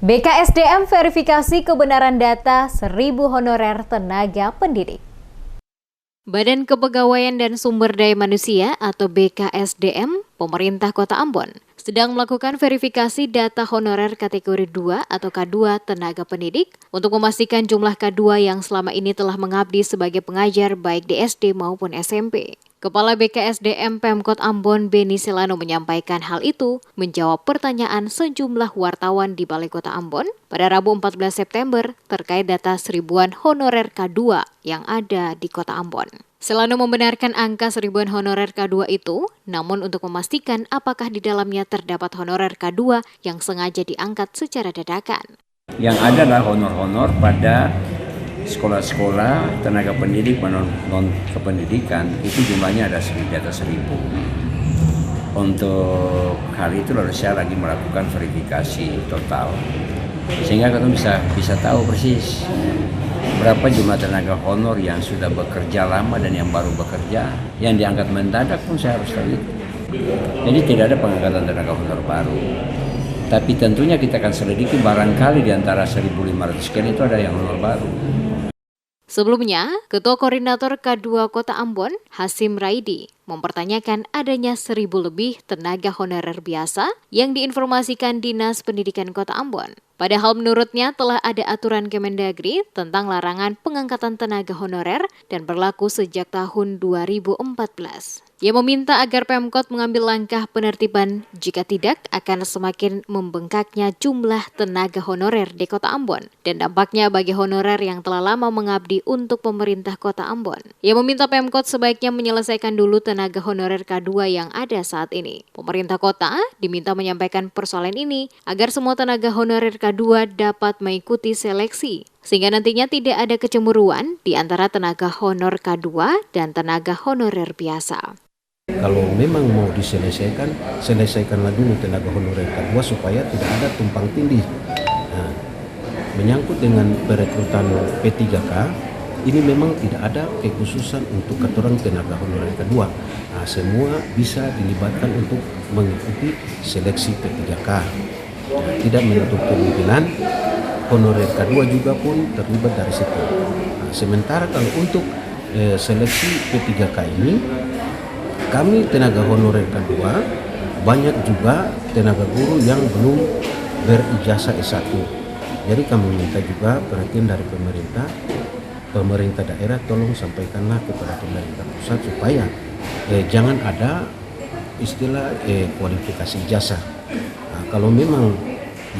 BKSDM verifikasi kebenaran data 1.000 honorer tenaga pendidik. Badan Kepegawaian dan Sumber Daya Manusia atau BKSDM Pemerintah Kota Ambon sedang melakukan verifikasi data honorer kategori 2 atau K2 tenaga pendidik untuk memastikan jumlah K2 yang selama ini telah mengabdi sebagai pengajar baik di SD maupun SMP. Kepala BKSDM Pemkot Ambon Beni Selano menyampaikan hal itu menjawab pertanyaan sejumlah wartawan di Balai Kota Ambon pada Rabu 14 September terkait data seribuan honorer K2 yang ada di Kota Ambon. Selano membenarkan angka seribuan honorer K2 itu, namun untuk memastikan apakah di dalamnya terdapat honorer K2 yang sengaja diangkat secara dadakan. Yang ada adalah honor-honor pada sekolah-sekolah tenaga pendidik non kependidikan, itu jumlahnya ada di atas 1.000. Untuk hal itu lalu saya lagi melakukan verifikasi total sehingga kita bisa tahu persis berapa jumlah tenaga honor yang sudah bekerja lama dan yang baru bekerja. Yang diangkat mendadak pun saya harus tahu itu. Jadi tidak ada pengangkatan tenaga honor baru. Tapi tentunya kita akan selidiki barangkali di antara 1.500 sekian itu ada yang honor baru. Sebelumnya, Ketua Koordinator K2 Kota Ambon, Hasim Raidi, mempertanyakan adanya 1.000 lebih tenaga honorer biasa yang diinformasikan Dinas Pendidikan Kota Ambon. Padahal menurutnya telah ada aturan Kemendagri tentang larangan pengangkatan tenaga honorer dan berlaku sejak tahun 2014. Ia meminta agar Pemkot mengambil langkah penertiban, jika tidak akan semakin membengkaknya jumlah tenaga honorer di Kota Ambon dan dampaknya bagi honorer yang telah lama mengabdi untuk pemerintah Kota Ambon. Ia meminta Pemkot sebaiknya menyelesaikan dulu tenaga honorer K2 yang ada saat ini. Pemerintah kota diminta menyampaikan persoalan ini agar semua tenaga honorer K2 dapat mengikuti seleksi, sehingga nantinya tidak ada kecemburuan di antara tenaga honor K2 dan tenaga honorer biasa. Kalau memang mau diselesaikan, selesaikanlah dulu tenaga honorer K2 supaya tidak ada tumpang tindih. Nah, menyangkut dengan perekrutan P3K, ini memang tidak ada kekhususan untuk keturang tenaga honorer K2. Nah, semua bisa dilibatkan untuk mengikuti seleksi P3K. Nah, tidak menutup kemungkinan honorer K2 juga pun terlibat dari situ. Nah, sementara kalau untuk seleksi P3K ini, kami tenaga honorer K2 banyak juga tenaga guru yang belum berijazah S1. Jadi kami minta juga perhatian dari pemerintah daerah, tolong sampaikanlah kepada pemerintah pusat supaya jangan ada istilah kualifikasi ijazah. Nah, kalau memang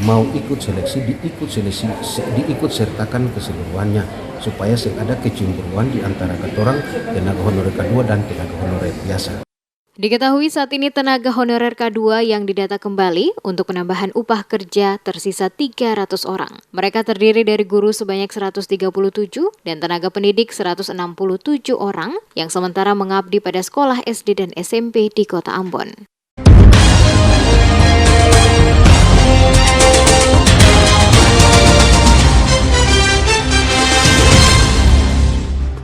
mau ikut seleksi, diikut sertakan keseluruhannya supaya ada kecemburuan di antara ketorang tenaga honorer K2 dan tenaga honorer biasa. Diketahui saat ini tenaga honorer K2 yang didata kembali untuk penambahan upah kerja tersisa 300 orang. Mereka terdiri dari guru sebanyak 137 dan tenaga pendidik 167 orang yang sementara mengabdi pada sekolah SD dan SMP di Kota Ambon.